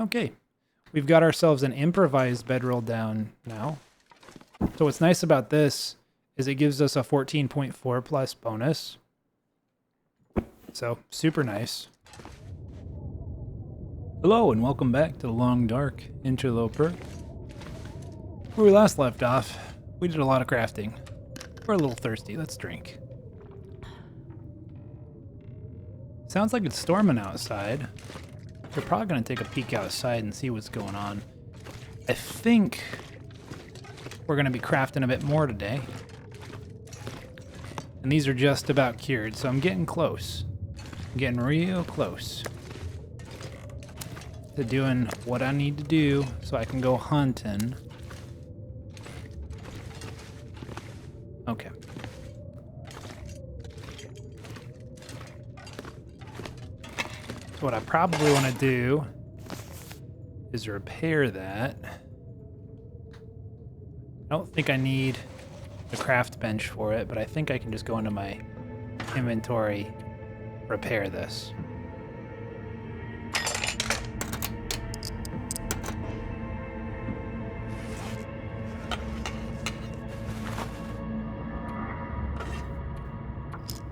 Okay, we've got ourselves an improvised bedroll down now. So what's nice about this is it gives us a 14.4 plus bonus. So super nice. Hello and welcome back to the Long Dark Interloper. Where we last left off, we did a lot of crafting. We're a little thirsty, let's drink. Sounds like it's storming outside. We're probably gonna take a peek outside and see what's going on. I think we're gonna be crafting a bit more today. And these are just about cured, so I'm getting close. I'm getting real close to doing what I need to do so I can go hunting. Okay. So what I probably want to do is repair that. I don't think I need the craft bench for it, but I think I can just go into my inventory, repair this.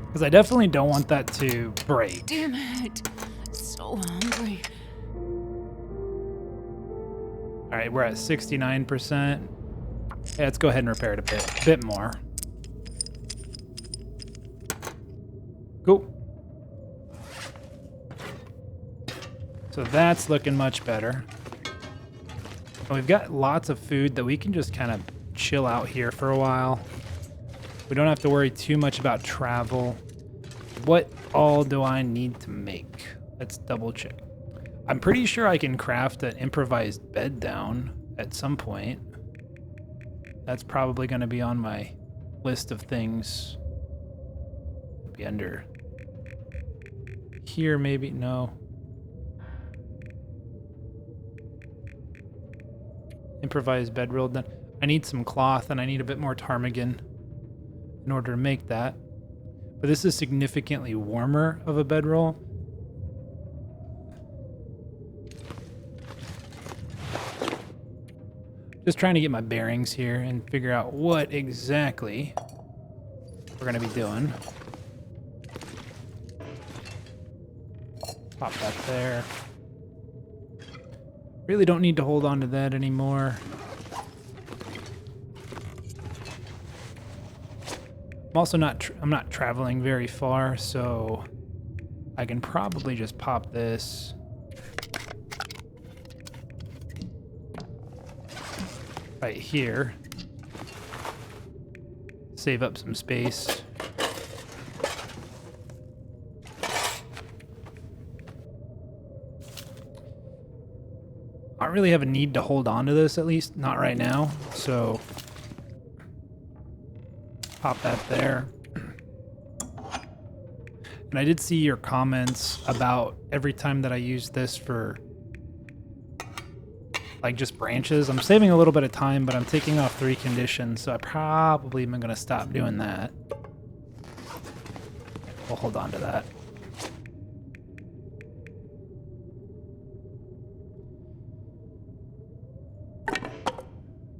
Because I definitely don't want that to break. Damn it. So hungry. All right, we're at 69%. Yeah, let's go ahead and repair it a bit more. Cool. So that's looking much better. And we've got lots of food that we can just kind of chill out here for a while. We don't have to worry too much about travel. What all do I need to make? Let's double check. I'm pretty sure I can craft an improvised bed down at some point. That's probably going to be on my list of things. Be under here, maybe. No. Improvised bedroll done. I need some cloth and I need a bit more ptarmigan in order to make that. But this is significantly warmer of a bedroll. Just trying to get my bearings here and figure out what exactly we're going to be doing. Pop that there. Really don't need to hold on to that anymore. I'm also I'm not traveling very far, so I can probably just pop this. Right here. Save up some space. I don't really have a need to hold on to this, at least not right now, so pop that there. And I did see your comments about every time that I use this for like just branches. I'm saving a little bit of time, but I'm taking off 3 conditions, so I probably am going to stop doing that. We'll hold on to that.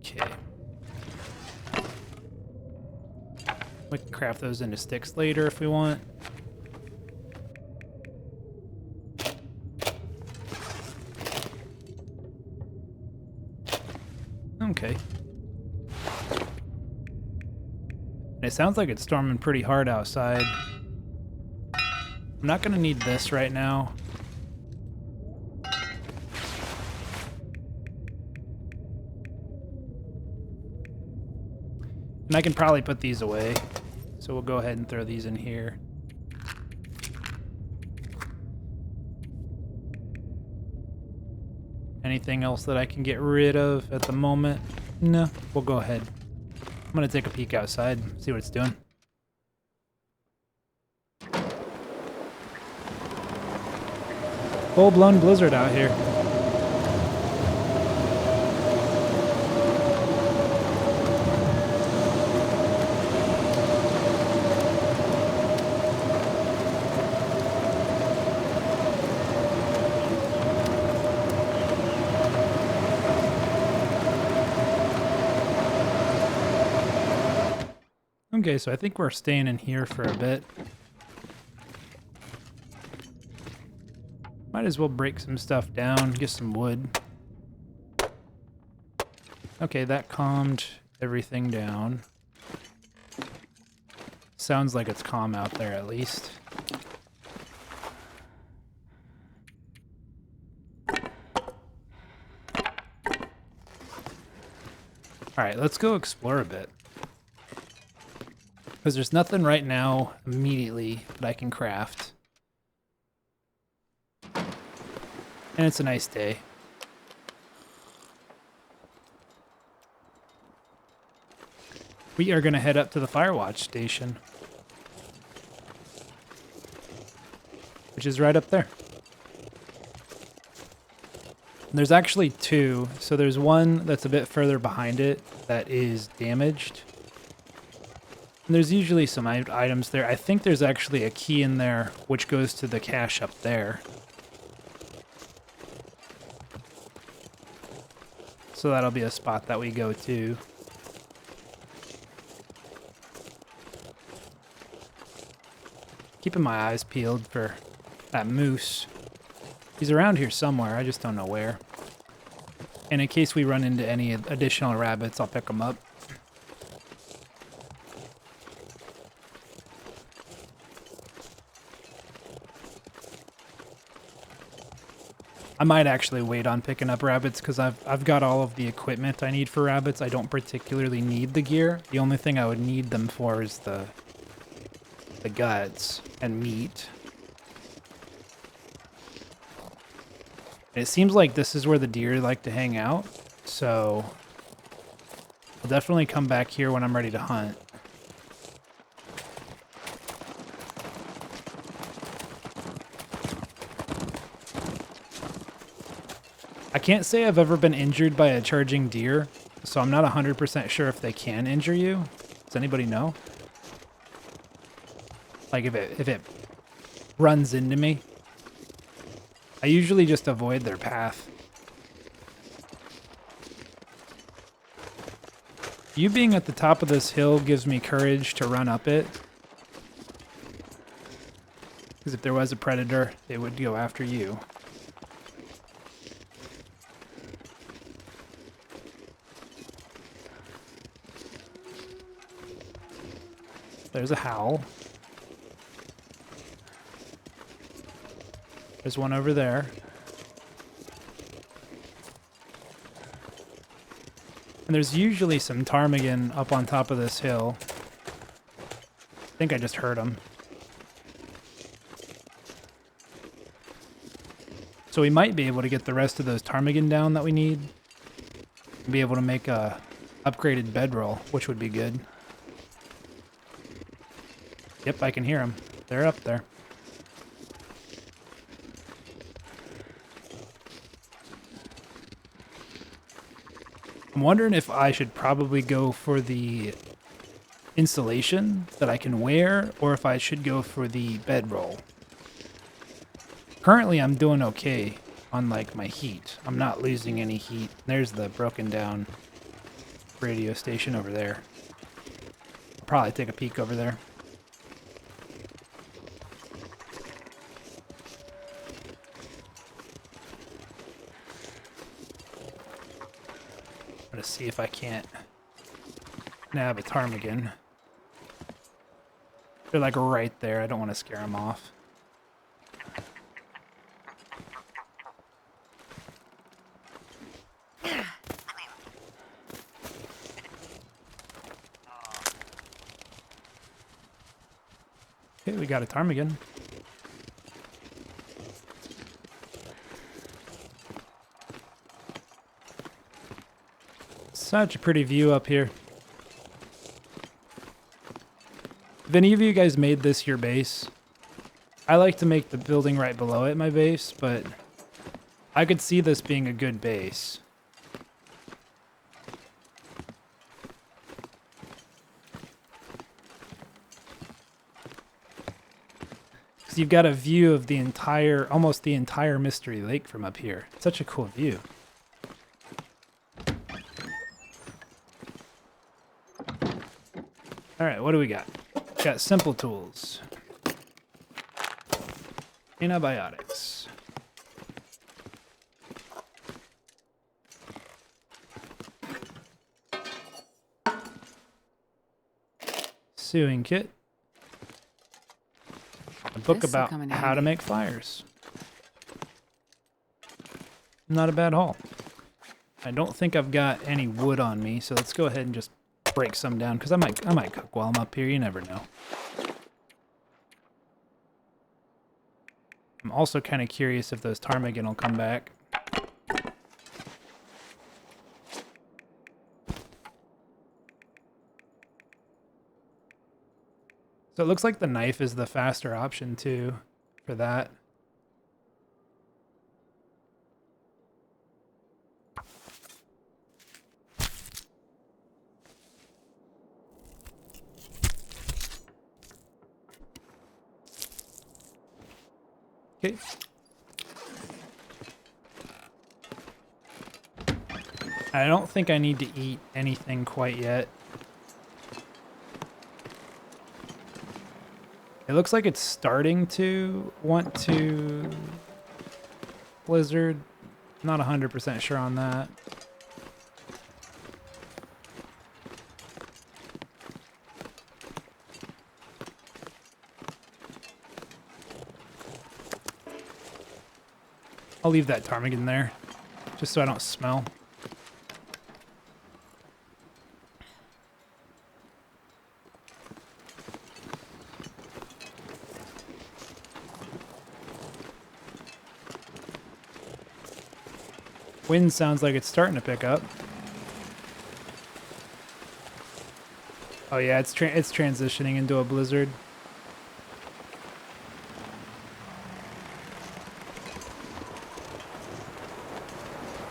Okay. We can craft those into sticks later if we want. Okay. And it sounds like it's storming pretty hard outside. I'm not going to need this right now. And I can probably put these away. So we'll go ahead and throw these in here. Anything else that I can get rid of at the moment? No, we'll go ahead. I'm gonna take a peek outside, see what it's doing. Full-blown blizzard out here. Okay, so I think we're staying in here for a bit. Might as well break some stuff down, get some wood. Okay, that calmed everything down. Sounds like it's calm out there at least. Alright, let's go explore a bit. Because there's nothing right now immediately that I can craft. And it's a nice day. We are going to head up to the Firewatch station. Which is right up there. There's actually two. So there's one that's a bit further behind it that is damaged. And there's usually some items there. I think there's actually a key in there which goes to the cache up there. So that'll be a spot that we go to. Keeping my eyes peeled for that moose. He's around here somewhere, I just don't know where. And in case we run into any additional rabbits, I'll pick them up. I might actually wait on picking up rabbits because I've got all of the equipment I need for rabbits. I don't particularly need the gear. The only thing I would need them for is the guts and meat. And it seems like this is where the deer like to hang out, so I'll definitely come back here when I'm ready to hunt. I can't say I've ever been injured by a charging deer, so I'm not 100% sure if they can injure you. Does anybody know? Like if it runs into me. I usually just avoid their path. You being at the top of this hill gives me courage to run up it. Because if there was a predator, they would go after you. There's a howl. There's one over there. And there's usually some ptarmigan up on top of this hill. I think I just heard him. So we might be able to get the rest of those ptarmigan down that we need. And be able to make a upgraded bedroll, which would be good. Yep, I can hear them. They're up there. I'm wondering if I should probably go for the insulation that I can wear, or if I should go for the bedroll. Currently, I'm doing okay on like my heat. I'm not losing any heat. There's the broken down radio station over there. I'll probably take a peek over there. I'm gonna see if I can't nab a ptarmigan. They're like right there. I don't want to scare them off. Okay, we got a ptarmigan. Such a pretty view up here. If any of you guys made this your base, I like to make the building right below it my base, but I could see this being a good base. Because you've got a view of the entire, almost the entire Mystery Lake from up here. It's such a cool view. All right, what do we got? Got simple tools. Antibiotics. Sewing kit. A book This'll about come in how to handy. make fires. Not a bad haul. I don't think I've got any wood on me, so let's go ahead and just break some down, because I might cook while I'm up here. You never know. I'm also kind of curious if those ptarmigan will come back. So it looks like the knife is the faster option too for that. Okay. I don't think I need to eat anything quite yet. It looks like it's starting to want to blizzard. Not 100% sure on that. I'll leave that ptarmigan there, just so I don't smell. Wind sounds like it's starting to pick up. Oh yeah, it's transitioning into a blizzard.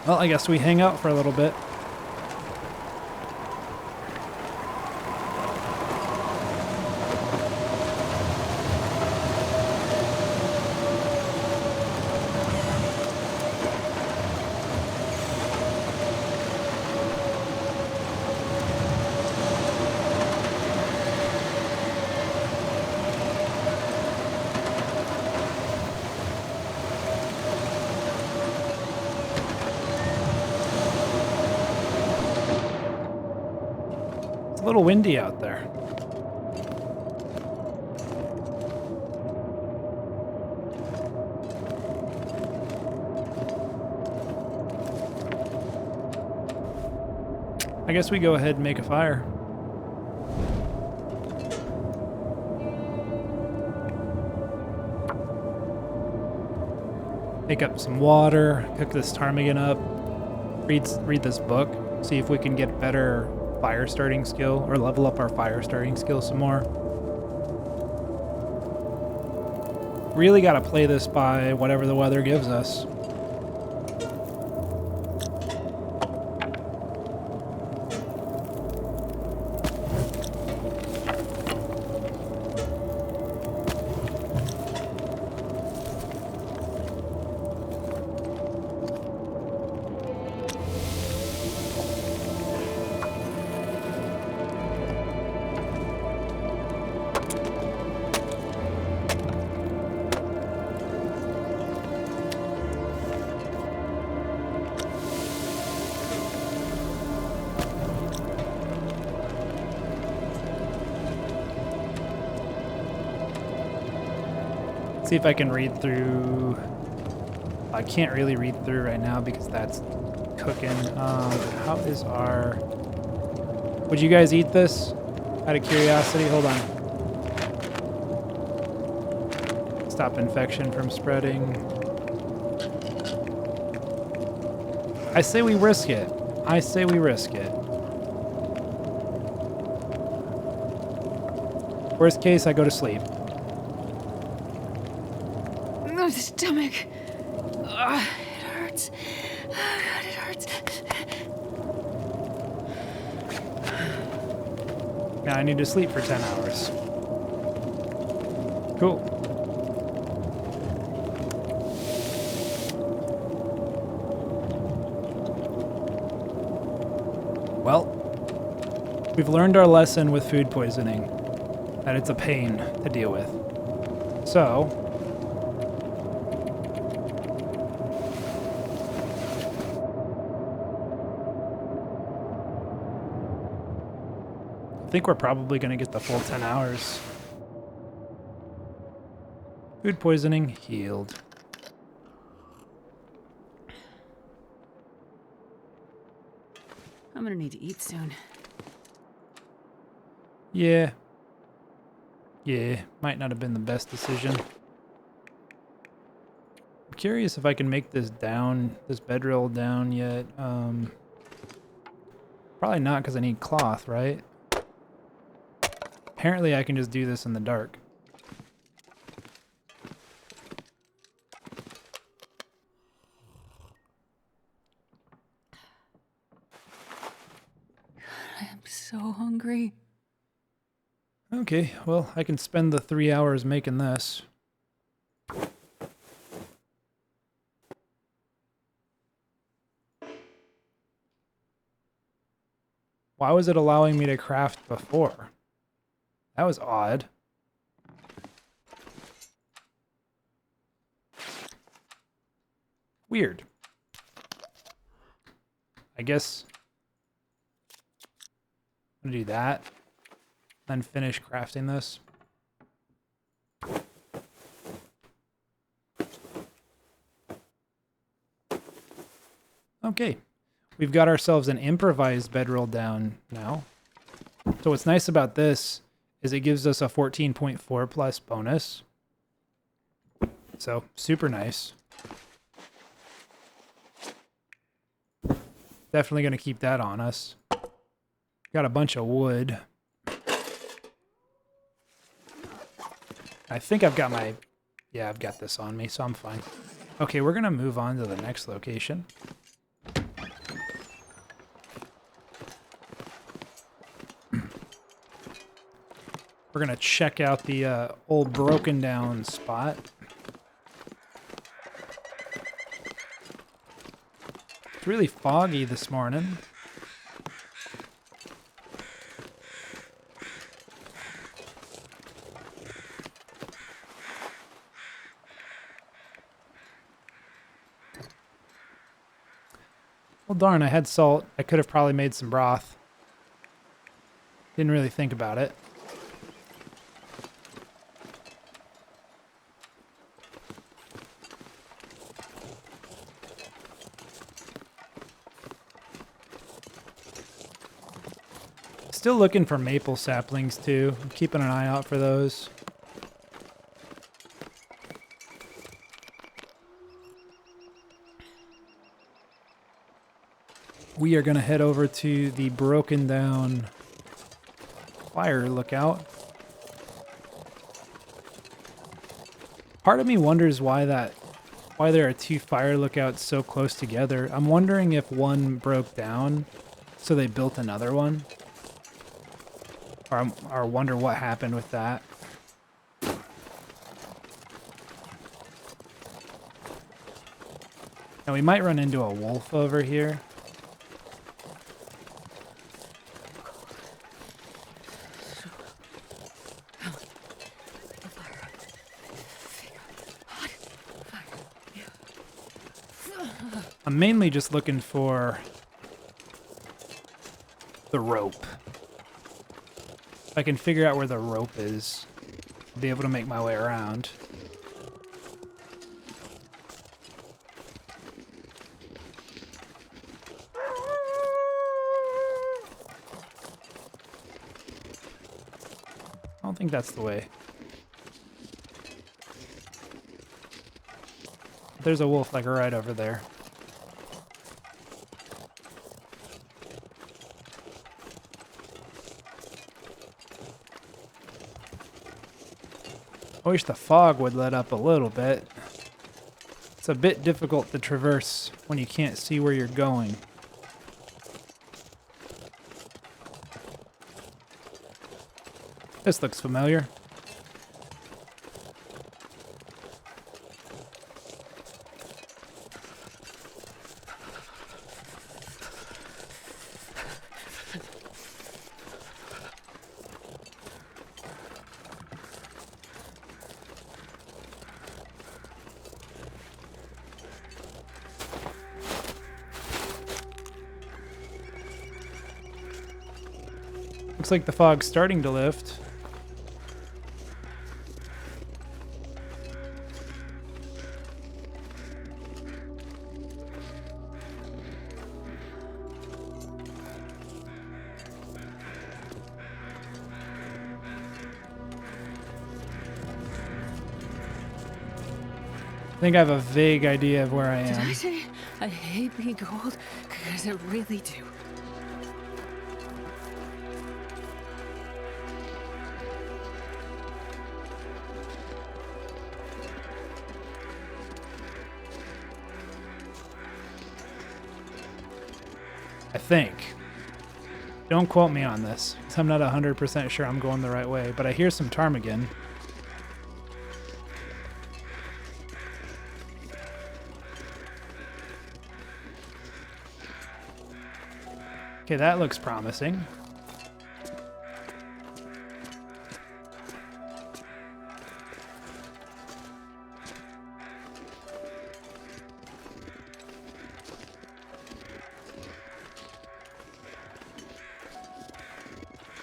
Well, I guess we hang out for a little bit. It's a little windy out there. I guess we go ahead and make a fire. Make up some water, cook this ptarmigan up, read this book, see if we can get better fire starting skill or level up our fire starting skill some more. Really got to play this by whatever the weather gives us. See if I can read through. I can't really read through right now because that's cooking. How is our... Would you guys eat this? Out of curiosity? Hold on. Stop infection from spreading. I say we risk it. I say we risk it. Worst case, I go to sleep. Oh, the stomach. It hurts. Oh, God, it hurts. Now I need to sleep for 10 hours. Cool. Well, We've learned our lesson with food poisoning, that it's a pain to deal with. So, I think we're probably going to get the full 10 hours. Food poisoning healed. I'm gonna need to eat soon. Yeah. Yeah, might not have been the best decision. I'm curious if I can make this bedroll down yet. Probably not because I need cloth, right? Apparently I can just do this in the dark. I am so hungry. Okay, well, I can spend the 3 hours making this. Why was it allowing me to craft before? That was odd. Weird. I guess I'm gonna do that, then finish crafting this. Okay, we've got ourselves an improvised bedroll down now. So what's nice about this is it gives us a 14.4 plus bonus. So super nice. Definitely going to keep that on us. Got a bunch of wood. I think I've got my... Yeah, I've got this on me, so I'm fine. Okay, we're going to move on to the next location. We're going to check out the old broken down spot. It's really foggy this morning. Well, darn, I had salt. I could have probably made some broth. Didn't really think about it. Still looking for maple saplings, too. I'm keeping an eye out for those. We are going to head over to the broken down fire lookout. Part of me wonders why there are two fire lookouts so close together. I'm wondering if one broke down, so they built another one. Or wonder what happened with that. Now we might run into a wolf over here. I'm mainly just looking for the rope. If I can figure out where the rope is, I'll be able to make my way around. I don't think that's the way. There's a wolf like right over there. I wish the fog would let up a little bit. It's a bit difficult to traverse when you can't see where you're going. This looks familiar. Looks like the fog's starting to lift. I think I have a vague idea of where I Did I am. say I hate being cold? Because I really do. I think. Don't quote me on this, because I'm not 100% sure I'm going the right way, but I hear some ptarmigan. Okay, that looks promising.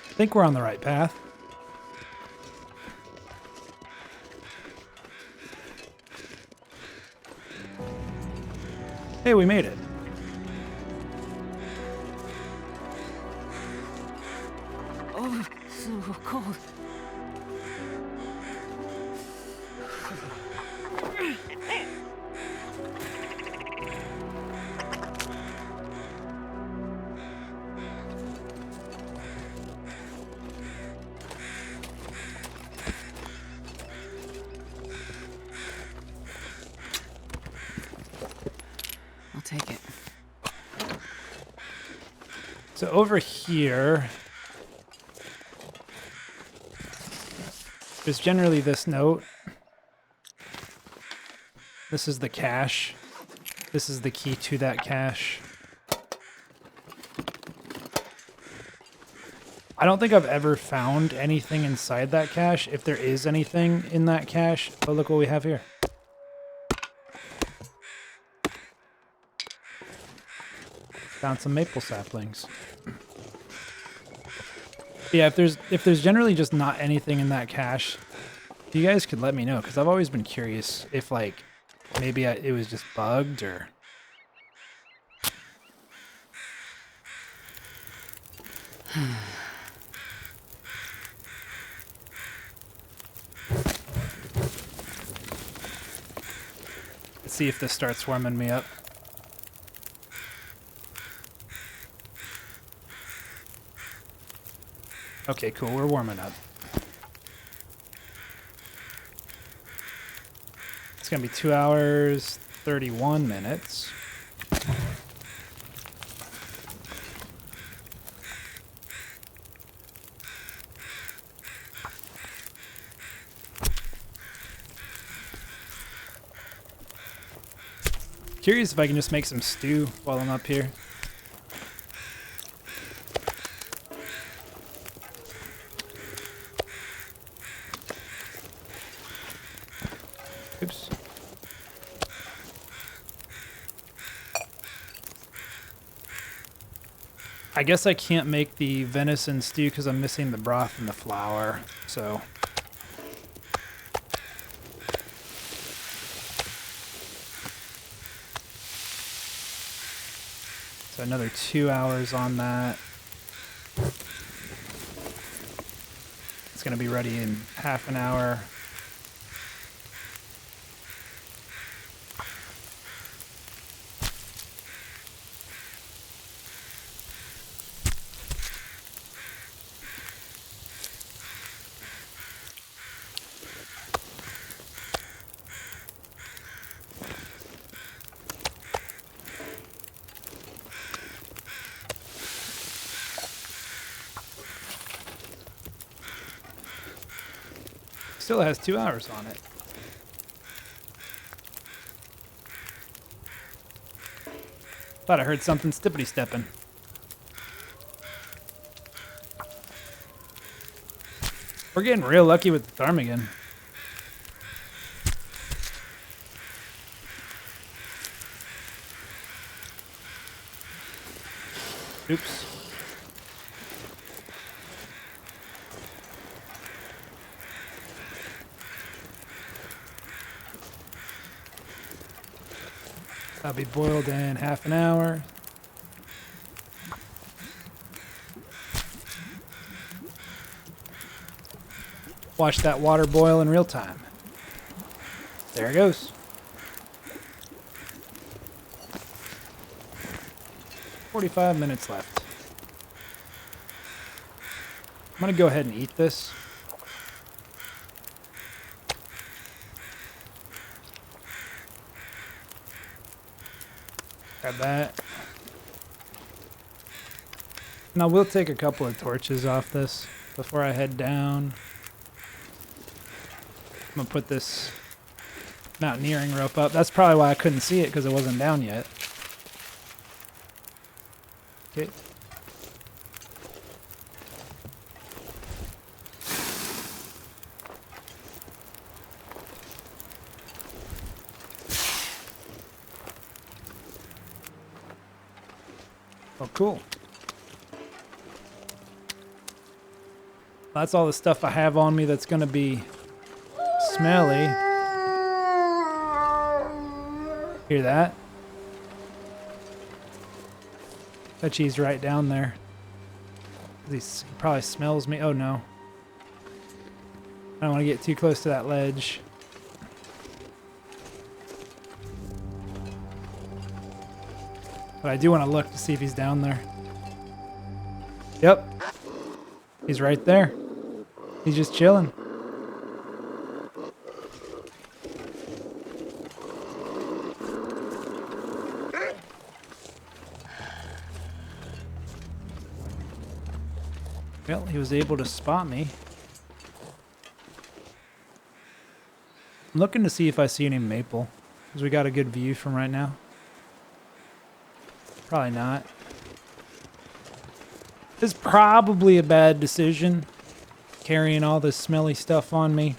I think we're on the right path. Hey, we made it. Oh, so cold. I'll take it. So over here, there's generally this note. This is the cache. This is the key to that cache. I don't think I've ever found anything inside that cache, if there is anything in that cache. But look what we have here. Found some maple saplings. Yeah, if there's generally just not anything in that cache, you guys could let me know, because I've always been curious if, like, maybe it was just bugged or... Let's see if this starts warming me up. Okay, cool, we're warming up. It's gonna be 2 hours, 31 minutes. Curious if I can just make some stew while I'm up here. Oops. I guess I can't make the venison stew because I'm missing the broth and the flour, so... So another 2 hours on that. It's gonna be ready in half an hour. Still has 2 hours on it. Thought I heard something stippity-stepping. We're getting real lucky with the ptarmigan. Oops. That'll be boiled in half an hour. Watch that water boil in real time. There it goes. 45 minutes left. I'm gonna go ahead and eat this. Grab that. Now we'll take a couple of torches off this before I head down. I'm gonna put this mountaineering rope up. That's probably why I couldn't see it, because it wasn't down yet. Okay. Oh, cool. That's all the stuff I have on me that's gonna be smelly. Hear that? Bet he's right down there. He probably smells me. Oh no. I don't want to get too close to that ledge. But I do want to look to see if he's down there. Yep. He's right there. He's just chilling. Well, he was able to spot me. I'm looking to see if I see any maple, because we got a good view from right now. Probably not. This is probably a bad decision, carrying all this smelly stuff on me.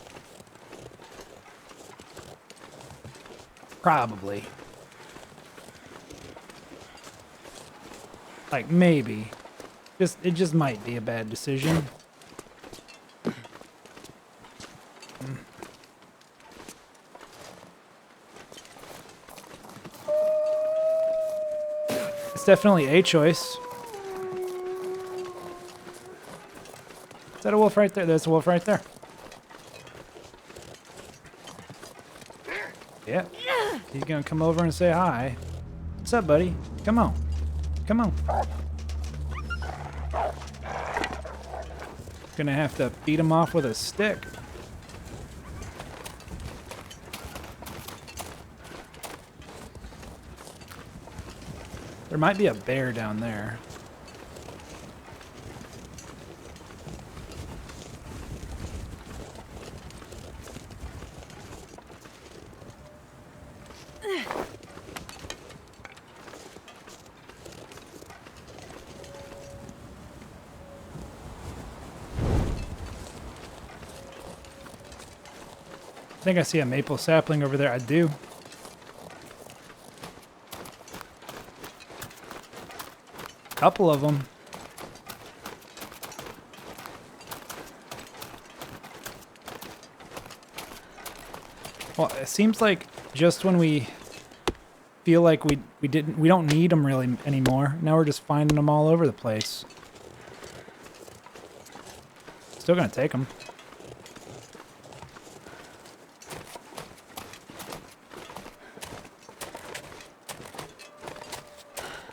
Probably. Like, maybe. It just might be a bad decision. It's definitely a choice. Is that a wolf right there? There's a wolf right there. Yeah. He's gonna come over and say hi. What's up, buddy? Come on. Come on. Gonna have to beat him off with a stick. There might be a bear down there. I think I see a maple sapling over there. I do. Couple of them. Well, it seems like just when we feel like we don't need them really anymore. Now we're just finding them all over the place. Still gonna take them.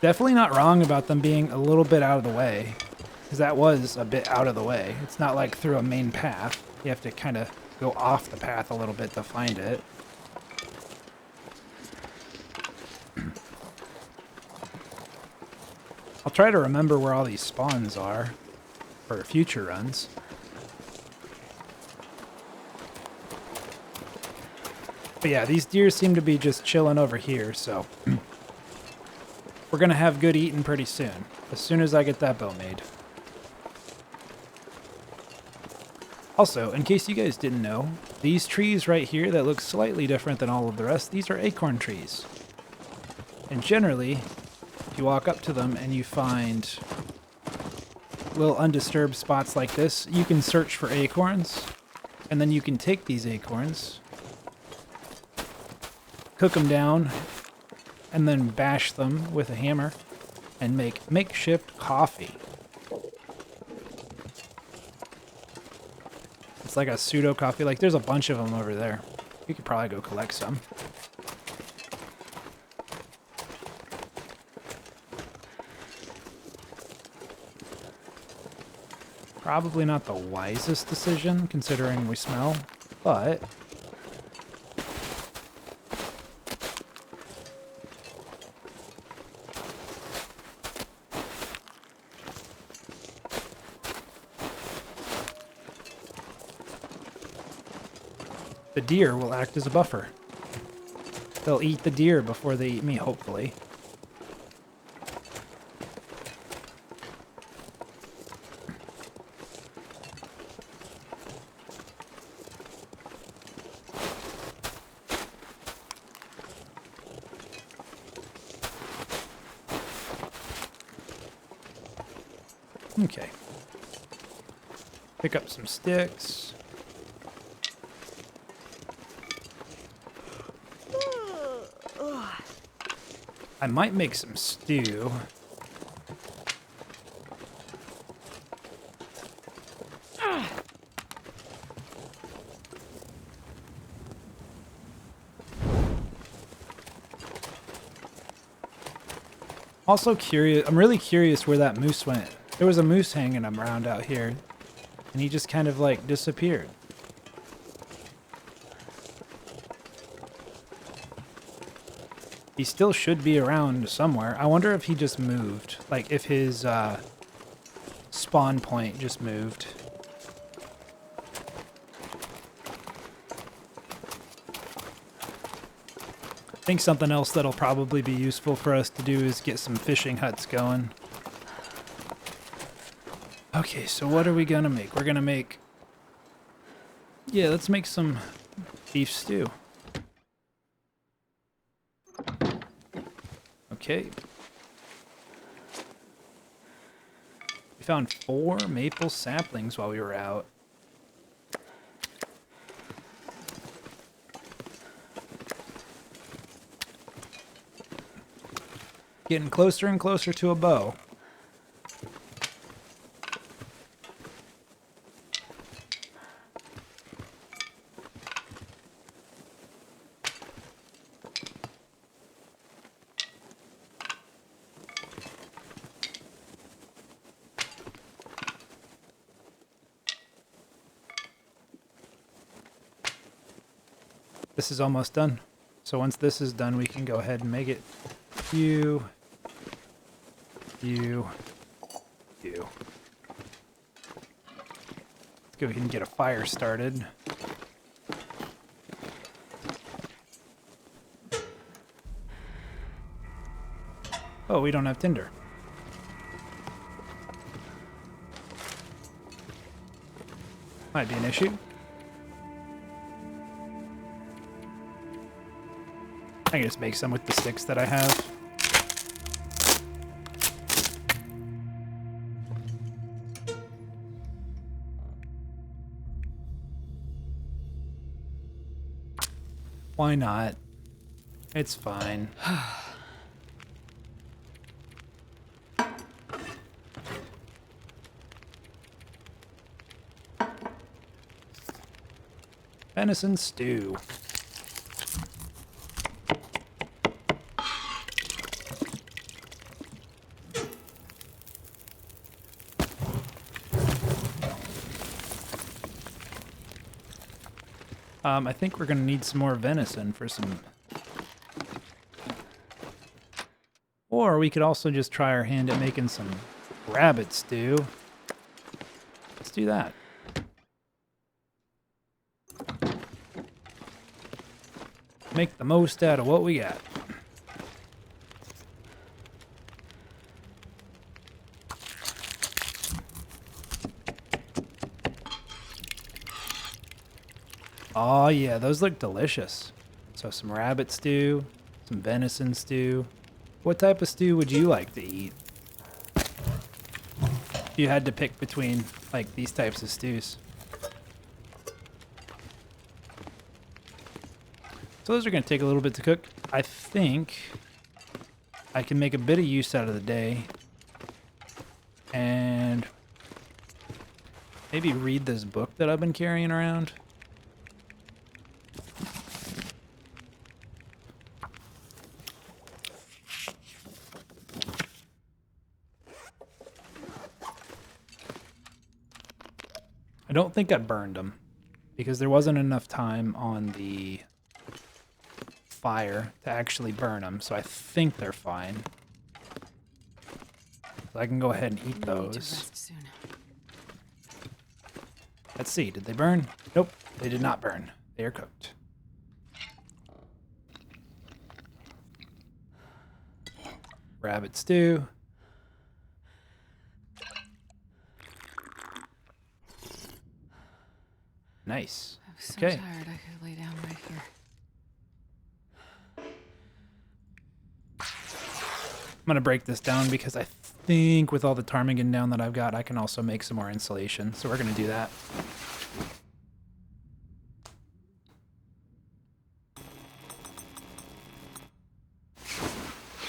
Definitely not wrong about them being a little bit out of the way, because that was a bit out of the way. It's not like through a main path. You have to kind of go off the path a little bit to find it. I'll try to remember where all these spawns are for future runs. But yeah, these deer seem to be just chilling over here, so we're gonna have good eating pretty soon as I get that bow made. Also, in case you guys didn't know, these trees right here that look slightly different than all of the rest, these are acorn trees. And generally, if you walk up to them and you find little undisturbed spots like this, you can search for acorns, and then you can take these acorns, cook them down, and then bash them with a hammer and make makeshift coffee. It's like a pseudo coffee. Like there's a bunch of them over there. We could probably go collect some. Probably not the wisest decision considering we smell, but the deer will act as a buffer. They'll eat the deer before they eat me, hopefully. Okay. Pick up some sticks. I might make some stew. Also curious, I'm really curious where that moose went. There was a moose hanging around out here, and he just kind of like disappeared. He still should be around somewhere. I wonder if he just moved. Like if his spawn point just moved. I think something else that'll probably be useful for us to do is get some fishing huts going. Okay, so what are we gonna make? We're gonna make... Yeah, let's make some beef stew. Okay. We found 4 maple saplings while we were out. Getting closer and closer to a bow. This is almost done. So once this is done, we can go ahead and make it you. Let's go ahead and get a fire started. Oh, we don't have tinder. Might be an issue. I can just make some with the sticks that I have. Why not? It's fine. Venison stew. I think we're gonna need some more venison for some... Or we could also just try our hand at making some rabbit stew. Let's do that. Make the most out of what we got. Oh yeah, those look delicious. So some rabbit stew, some venison stew. What type of stew would you like to eat? If you had to pick between like these types of stews. So those are going to take a little bit to cook. I think I can make a bit of use out of the day. And maybe read this book that I've been carrying around. I don't think I burned them because there wasn't enough time on the fire to actually burn them, so I think they're fine. So I can go ahead and eat those. Let's see, did they burn? Nope, they did not burn. They are cooked. Rabbit stew. Nice. I'm so Okay. tired I could lay down right here. I'm going to break this down because I think with all the ptarmigan down that I've got, I can also make some more insulation. So we're going to do that.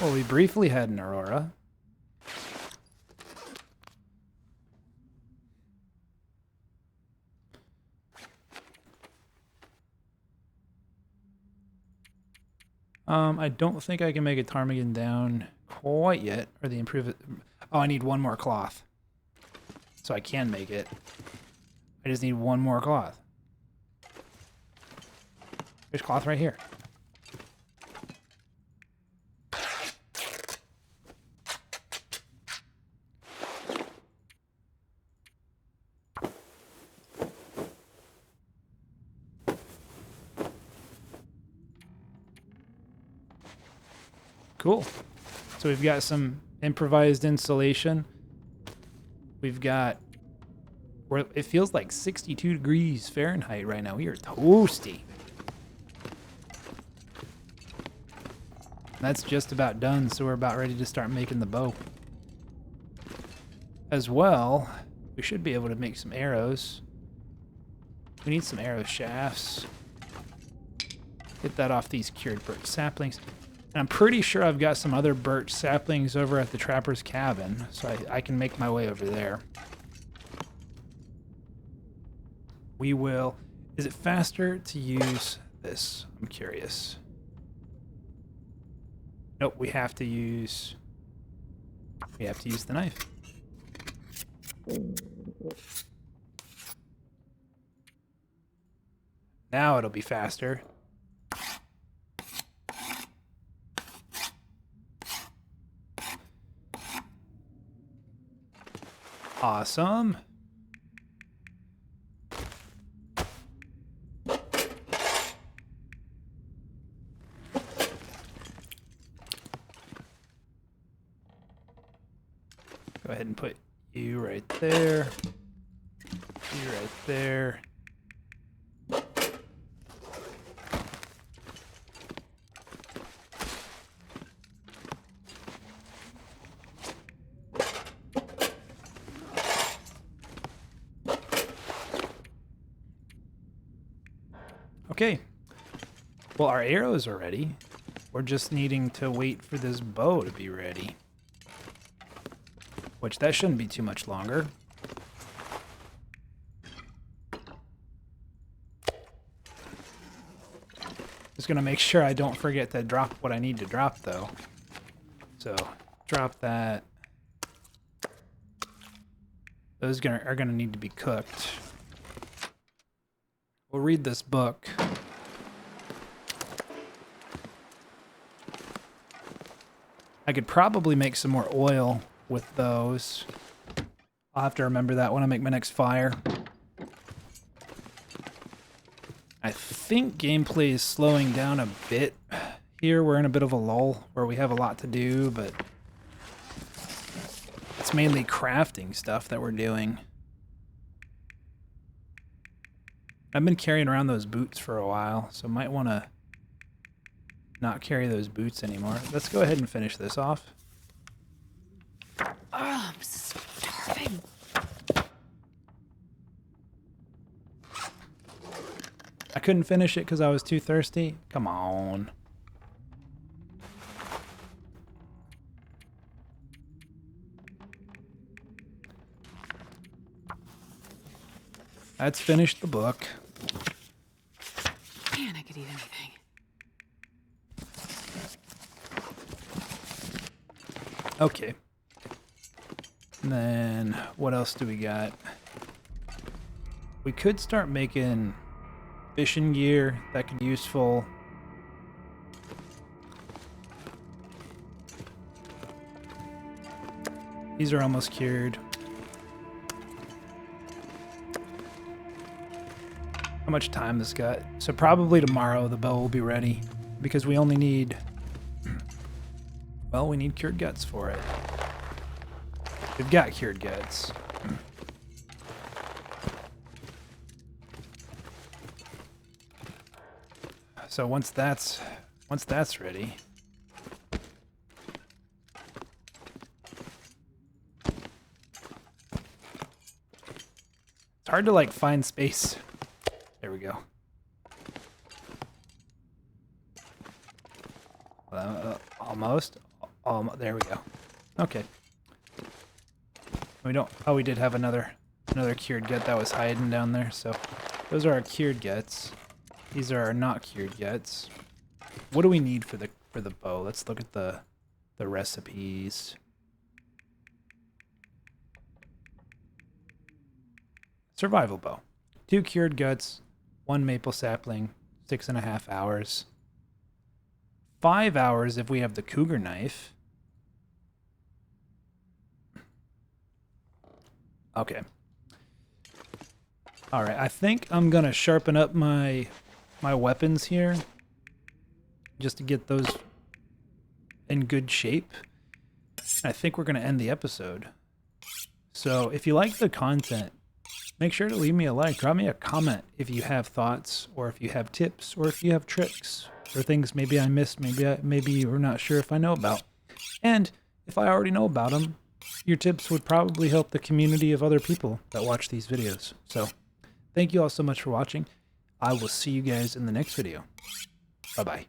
Well, we briefly had an aurora. I don't think I can make a ptarmigan down quite yet, or the improve it. Oh, I need one more cloth. So I can make it. I just need one more cloth. There's cloth right here. Cool. So we've got some improvised insulation. We've got, where it feels like 62 degrees Fahrenheit right now. We are toasty. That's just about done, so we're about ready to start making the bow. As well, we should be able to make some arrows. We need some arrow shafts. Get that off these cured birch saplings. And I'm pretty sure I've got some other birch saplings over at the trapper's cabin, so I can make my way over there. We will... Is it faster to use this? I'm curious. Nope, we have to use the knife. Now it'll be faster. Awesome. Go ahead and put you right there. You right there. Okay. Well, our arrows are ready. We're just needing to wait for this bow to be ready. Which, that shouldn't be too much longer. Just gonna make sure I don't forget to drop what I need to drop, though. So, drop that. Those are gonna need to be cooked. We'll read this book. I could probably make some more oil with those. I'll have to remember that when I make my next fire. I think gameplay is slowing down a bit here. We're in a bit of a lull where we have a lot to do, but it's mainly crafting stuff that we're doing. I've been carrying around those boots for a while, so might want to not carry those boots anymore. Let's go ahead and finish this off. Oh, I'm starving. I couldn't finish it because I was too thirsty. Come on. That's finished the book. Man, I could eat anything. Okay. And then what else do we got? We could start making fishing gear that could be useful. These are almost cured. How much time this got? So probably tomorrow the bow will be ready because we only need, well, we need cured guts for it. We've got cured guts. So once that's ready, it's hard to like find space. There we go. Almost. There we go. Okay. We don't. Oh, we did have another cured gut that was hiding down there. So those are our cured guts. These are our not cured guts. What do we need for the bow? Let's look at the recipes. Survival bow. 2 cured guts, 1 maple sapling, 6.5 hours. 5 hours if we have the cougar knife. Okay. All right, I think I'm gonna sharpen up my weapons here just to get those in good shape. I think we're gonna end the episode. So if you like the content, make sure to leave me a like, drop me a comment if you have thoughts, or if you have tips, or if you have tricks, or things maybe I missed, maybe you're not sure if I know about. And if I already know about them, your tips would probably help the community of other people that watch these videos. So thank you all so much for watching. I will see you guys in the next video. Bye-bye.